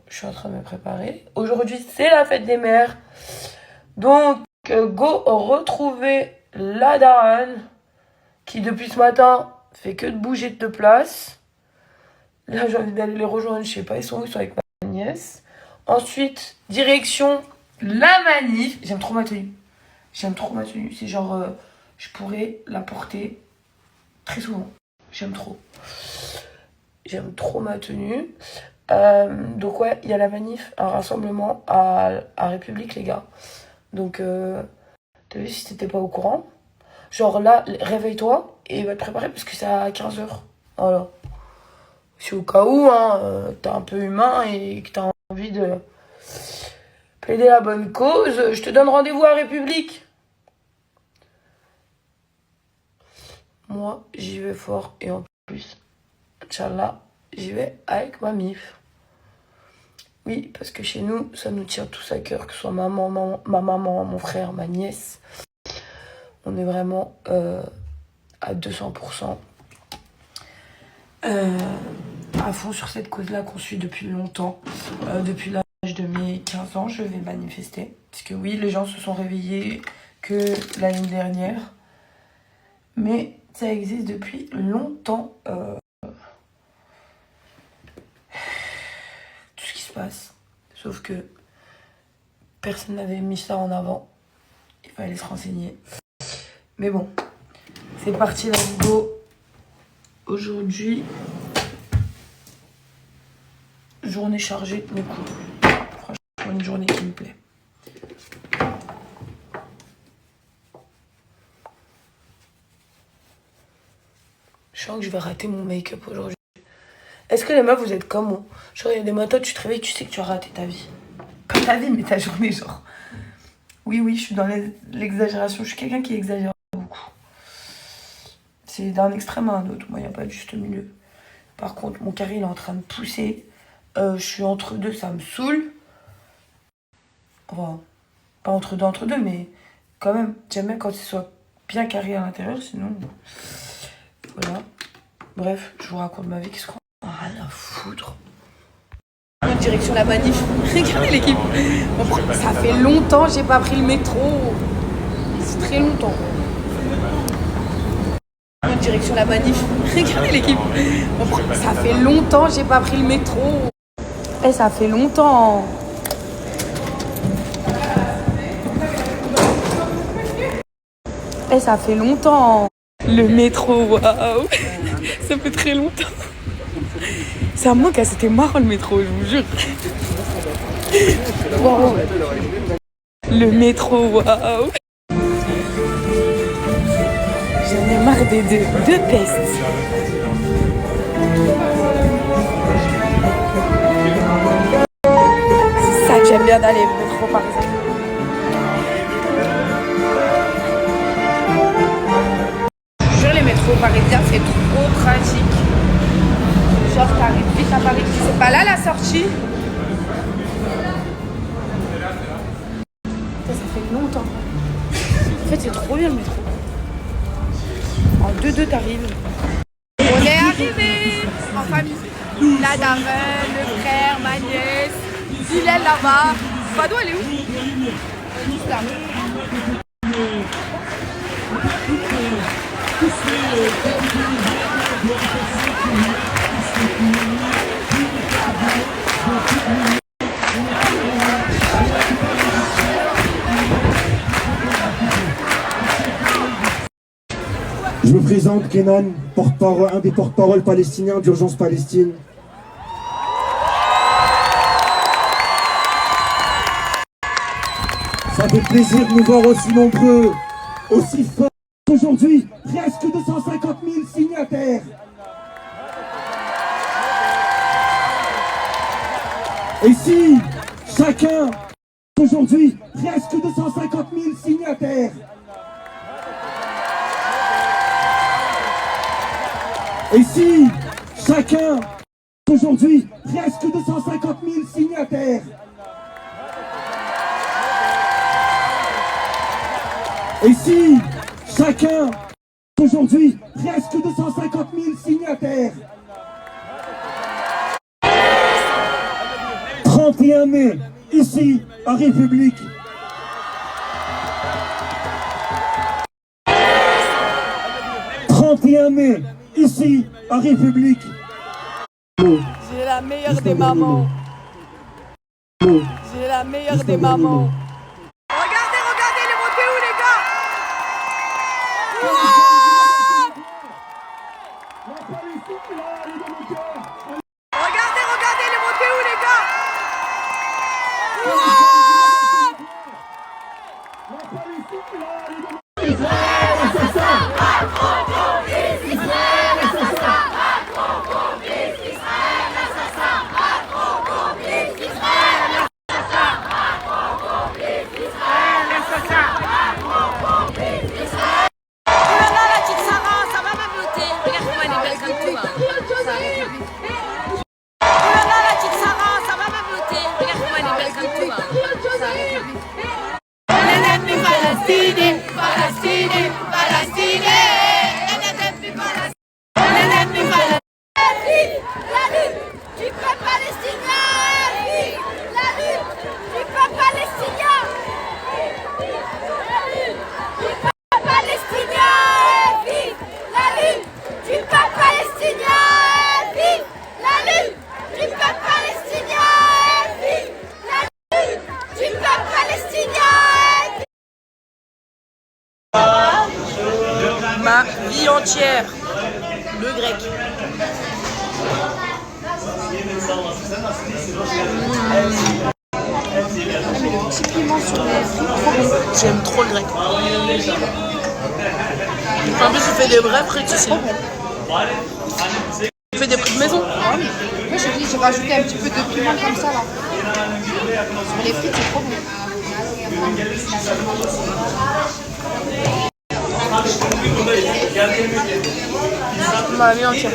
je suis en train de me préparer. Aujourd'hui, c'est la fête des mères. Donc, go retrouver la daronne qui, depuis ce matin, fait que de bouger de place. Là, j'ai envie d'aller les rejoindre. Je sais pas, ils sont où? Ils sont avec ma nièce. Ensuite, direction la manif. J'aime trop ma tenue. C'est genre, je pourrais la porter très souvent. J'aime trop ma tenue. Donc ouais, il y a la manif, un rassemblement à République, les gars. Donc, t'as vu si t'étais pas au courant? Genre là, réveille-toi et va te préparer parce que c'est à 15h. Voilà. C'est au cas où, hein, t'es un peu humain et que t'as envie de plaider la bonne cause. Je te donne rendez-vous à République. Moi, j'y vais fort et en plus, Inch'Allah, j'y vais avec ma mif. Oui, parce que chez nous, ça nous tient tous à cœur, que ce soit ma maman, mon frère, ma nièce. On est vraiment à 200% à fond sur cette cause-là qu'on suit depuis longtemps. Depuis l'âge de mes 15 ans, je vais manifester. Parce que oui, les gens se sont réveillés que l'année dernière. Mais ça existe depuis longtemps. Tout ce qui se passe. Sauf que personne n'avait mis ça en avant. Il fallait se renseigner. Mais bon, c'est parti, let's go. Aujourd'hui, journée chargée, mais cool. Franchement, une journée qui me plaît. Je sens que je vais rater mon make-up aujourd'hui. Est-ce que les meufs, vous êtes comme moi? Genre, il y a des matins, tu te réveilles, tu sais que tu as raté ta vie. Pas ta vie, mais ta journée, genre. Oui, je suis dans l'exagération. Je suis quelqu'un qui exagère beaucoup. C'est d'un extrême à un autre. Moi, il n'y a pas de juste milieu. Par contre, mon carré, il est en train de pousser. Je suis entre deux, ça me saoule. Enfin, pas entre deux, mais quand même, j'aime bien quand ce soit bien carré à l'intérieur, sinon... Voilà. Bref, je vous raconte ma vie qui se croit. Rien à foutre. Direction la manif. Regardez l'équipe. Ça fait longtemps que j'ai pas pris le métro. C'est très longtemps. Direction la manif. Regardez l'équipe. Ça fait longtemps que j'ai pas pris le métro. Ça fait longtemps. Ça fait longtemps. Le métro, waouh. Ça fait très longtemps. C'est à moi que c'était marrant le métro, je vous jure. Wow. Le métro, waouh. J'en ai marre des deux pestes. C'est ça que j'aime bien d'aller le métro par exemple. Je jure, les métros parisiens, c'est trop pratique. Genre, t'arrives vite à Paris. C'est pas là la sortie? Ça fait longtemps. En fait, c'est trop bien le métro. En 2-2, t'arrives. On est arrivé en famille. La daronne, le frère, ma nièce, Bilal là-bas. Fado, elle est où? Elle est juste là. Je me présente, Kenan, un des porte-parole palestiniens d'Urgence Palestine. Ça fait plaisir de nous voir aussi nombreux, aussi forts. Aujourd'hui, presque 250 000 signataires. Et si chacun, aujourd'hui, presque 250 000 signataires. Et si chacun, aujourd'hui, presque 250 000 signataires. Et si chacun, aujourd'hui, presque 250 000 signataires. 30 31 mai, ici, à République. « 31 mai, ici, à République. » J'ai la meilleure des mamans. J'ai la meilleure des mamans. Regardez, regardez, il est monté où les gars? Regardez, regardez, il est monté où les gars? Ma vie entière, le grec. J'aime trop le grec. En plus, il fait des vrais frites ici. Il fait des frites maison. Moi, j'ai rajouté un petit peu de piment comme ça là. Sur les frites, c'est trop bon. Ma vie entière.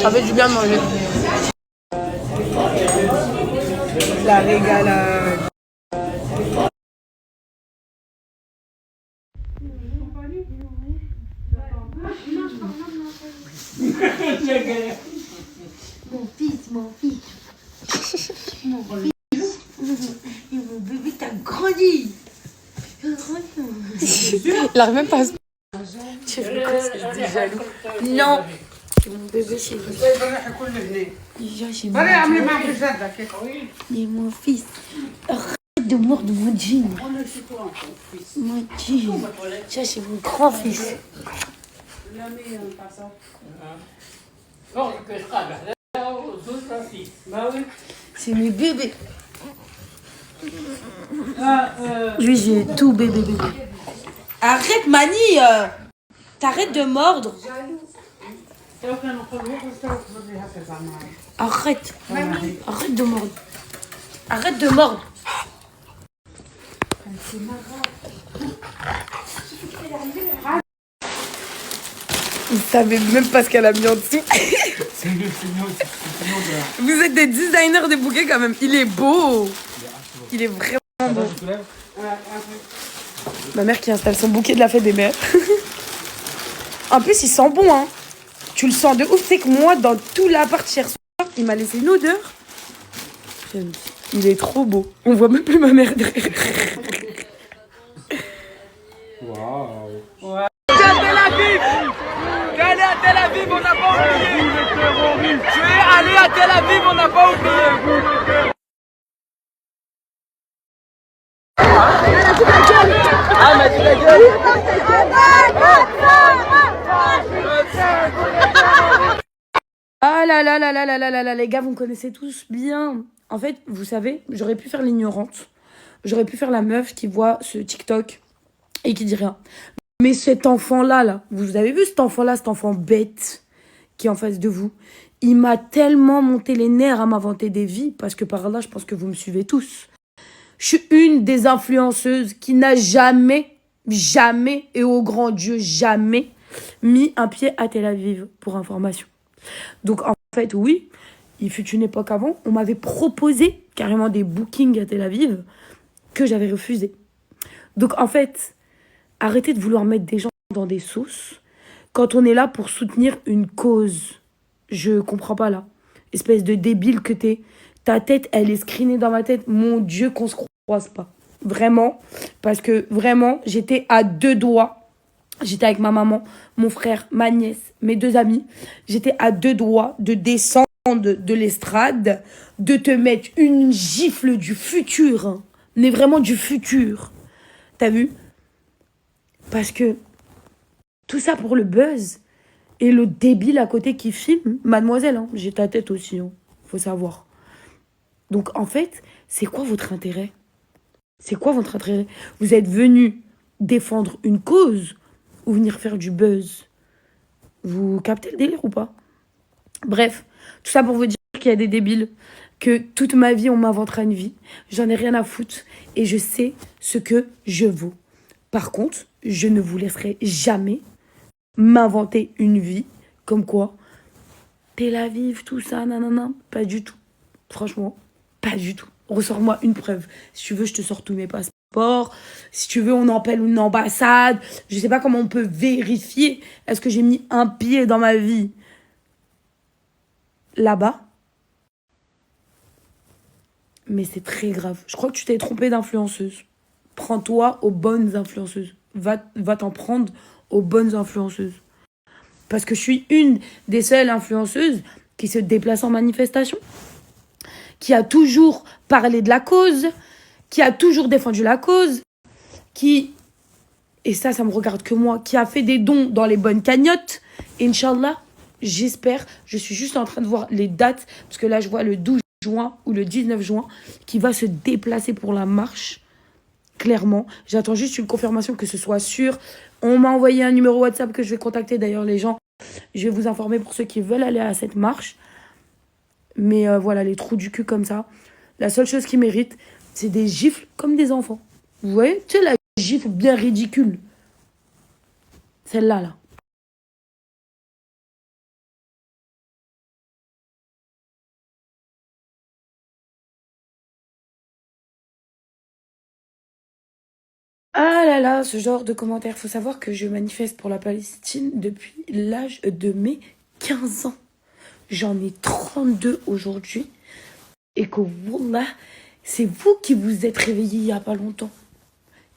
Ça fait du bien de manger. La régalade. Mon fils. Mon bébé, t'as grandi. Il arrive même pas à se... Tu veux quoi, c'est jaloux. Non. C'est mon bébé chez lui. Déjà chez moi. Il est mon fils. Arrête de mordre mon jean. Mon jean. Ça, c'est mon grand-fils. C'est mes bébés. Lui, j'ai tout bébé. Arrête, Mani. T'arrêtes de mordre. Arrête. Arrête de mordre. Arrête de mordre. Il savait même pas ce qu'elle a mis en dessous. Vous êtes des designers de bouquets quand même. Il est beau. Il est vraiment beau. Ma mère qui installe son bouquet de la fête des mères. En plus, il sent bon, hein. Tu le sens de ouf. Tu sais que moi, dans tout l'appart hier soir, il m'a laissé une odeur. Il est trop beau. On voit même plus ma mère derrière. Waouh. Tu es allé à Tel Aviv, on n'a pas oublié. Tu es allé à Tel Aviv, on n'a pas oublié. Ah, mais tu la gueule. Ah là là là là là là là là, les gars, vous me connaissez tous bien. En fait, vous savez, j'aurais pu faire l'ignorante. J'aurais pu faire la meuf qui voit ce TikTok et qui dit rien. Mais cet enfant-là, là, vous avez vu cet enfant-là, cet enfant bête qui est en face de vous, il m'a tellement monté les nerfs à m'inventer des vies, parce que par là, je pense que vous me suivez tous. Je suis une des influenceuses qui n'a jamais, et au grand Dieu, jamais, mis un pied à Tel Aviv, pour information. Donc, en fait, oui, il fut une époque avant, on m'avait proposé carrément des bookings à Tel Aviv que j'avais refusé. Donc, en fait, Arrêtez de vouloir mettre des gens dans des sauces quand on est là pour soutenir une cause. Je comprends pas là. Espèce de débile que t'es. Ta tête, elle est screenée dans ma tête. Mon Dieu, qu'on se croise pas. Vraiment. Parce que vraiment, j'étais à 2 doigts. J'étais avec ma maman, mon frère, ma nièce, mes 2 amis. J'étais à 2 doigts de descendre de l'estrade, de te mettre une gifle du futur. Hein. Mais vraiment du futur. T'as vu? Parce que tout ça pour le buzz. Et le débile à côté qui filme, mademoiselle, hein, j'ai ta tête aussi, hein, faut savoir. Donc en fait, c'est quoi votre intérêt? C'est quoi votre intérêt? Vous êtes venu défendre une cause ou venir faire du buzz? Vous captez le délire ou pas? Bref, tout ça pour vous dire qu'il y a des débiles, que toute ma vie on m'inventera une vie, j'en ai rien à foutre et je sais ce que je vaux. Par contre, je ne vous laisserai jamais m'inventer une vie comme quoi Tel Aviv, tout ça, nanana. Pas du tout. Franchement, pas du tout. Ressors-moi une preuve. Si tu veux, je te sors tous mes passeports. Si tu veux, on appelle une ambassade. Je sais pas comment on peut vérifier. Est-ce que j'ai mis un pied dans ma vie là-bas? Mais c'est très grave. Je crois que tu t'es trompé d'influenceuse. Prends-toi aux bonnes influenceuses. Va t'en prendre aux bonnes influenceuses. Parce que je suis une des seules influenceuses qui se déplace en manifestation, qui a toujours parlé de la cause, qui a toujours défendu la cause, qui, et ça me regarde que moi, qui a fait des dons dans les bonnes cagnottes. Inch'Allah, j'espère, je suis juste en train de voir les dates, parce que là je vois le 12 juin ou le 19 juin, qui va se déplacer pour la marche. Clairement, j'attends juste une confirmation que ce soit sûr. On m'a envoyé un numéro WhatsApp que je vais contacter d'ailleurs les gens. Je vais vous informer pour ceux qui veulent aller à cette marche. Mais voilà, les trous du cul comme ça. La seule chose qui mérite, c'est des gifles comme des enfants. Vous voyez? Tu sais, la gifle bien ridicule. Celle-là, là. Ah là là, ce genre de commentaires. Faut savoir que je manifeste pour la Palestine depuis l'âge de mes 15 ans. J'en ai 32 aujourd'hui. Et que wallah, c'est vous qui vous êtes réveillés il n'y a pas longtemps.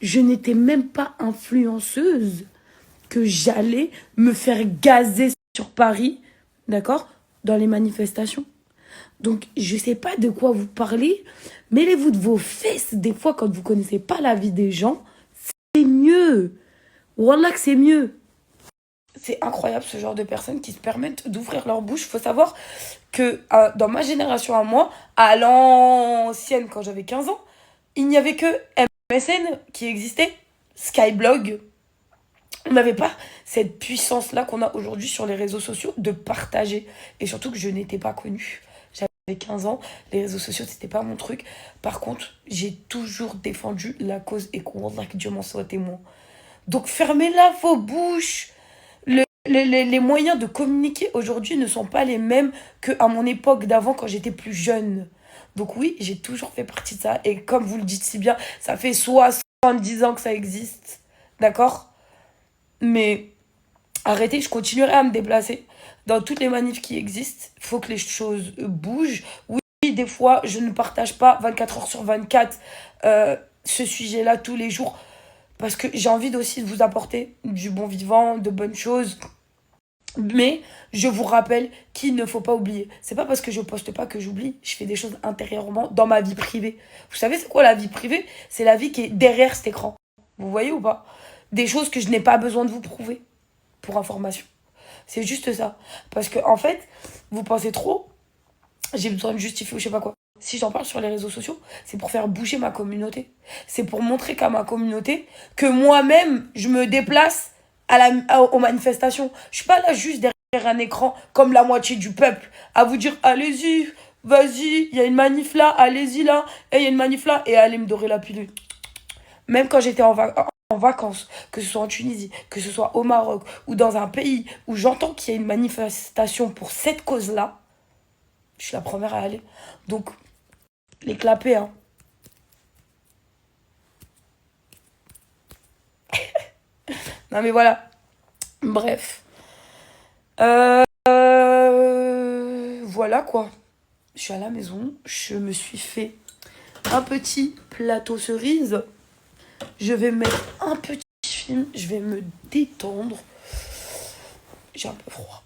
Je n'étais même pas influenceuse que j'allais me faire gazer sur Paris, d'accord, dans les manifestations. Donc, je sais pas de quoi vous parlez. Mêlez-vous de vos fesses. Des fois, quand vous connaissez pas la vie des gens, c'est mieux. Wallah que c'est mieux. C'est incroyable ce genre de personnes qui se permettent d'ouvrir leur bouche. Il faut savoir que dans ma génération à moi, à l'ancienne, quand j'avais 15 ans, il n'y avait que MSN qui existait, Skyblog. On n'avait pas cette puissance-là qu'on a aujourd'hui sur les réseaux sociaux de partager. Et surtout que je n'étais pas connue. J'avais 15 ans, les réseaux sociaux, c'était pas mon truc. Par contre, j'ai toujours défendu la cause et que Dieu m'en soit témoin. Donc fermez-la vos bouches. Les moyens de communiquer aujourd'hui ne sont pas les mêmes qu'à mon époque d'avant quand j'étais plus jeune. Donc oui, j'ai toujours fait partie de ça. Et comme vous le dites si bien, ça fait 70 ans que ça existe. D'accord? Mais arrêtez, je continuerai à me déplacer dans toutes les manifs qui existent. Il faut que les choses bougent. Oui, des fois, je ne partage pas 24 heures sur 24 ce sujet-là tous les jours. Parce que j'ai envie aussi de vous apporter du bon vivant, de bonnes choses. Mais je vous rappelle qu'il ne faut pas oublier. C'est pas parce que je poste pas que j'oublie. Je fais des choses intérieurement dans ma vie privée. Vous savez c'est quoi la vie privée? C'est la vie qui est derrière cet écran. Vous voyez ou pas? Des choses que je n'ai pas besoin de vous prouver. Pour information. C'est juste ça. Parce que en fait, vous pensez trop. J'ai besoin de justifier ou je sais pas quoi. Si j'en parle sur les réseaux sociaux, c'est pour faire bouger ma communauté. C'est pour montrer qu'à ma communauté que moi-même, je me déplace aux manifestations. Je suis pas là juste derrière un écran comme la moitié du peuple à vous dire allez-y, vas-y, il y a une manif là, allez-y là, et il y a une manif là, et allez me dorer la pilule. Même quand j'étais en vacances, que ce soit en Tunisie, que ce soit au Maroc ou dans un pays où j'entends qu'il y a une manifestation pour cette cause-là, je suis la première à aller. Donc, les clapper, hein. Non mais voilà. Bref. Voilà quoi. Je suis à la maison. Je me suis fait un petit plateau cerise. Je vais mettre un petit film. Je vais me détendre. J'ai un peu froid.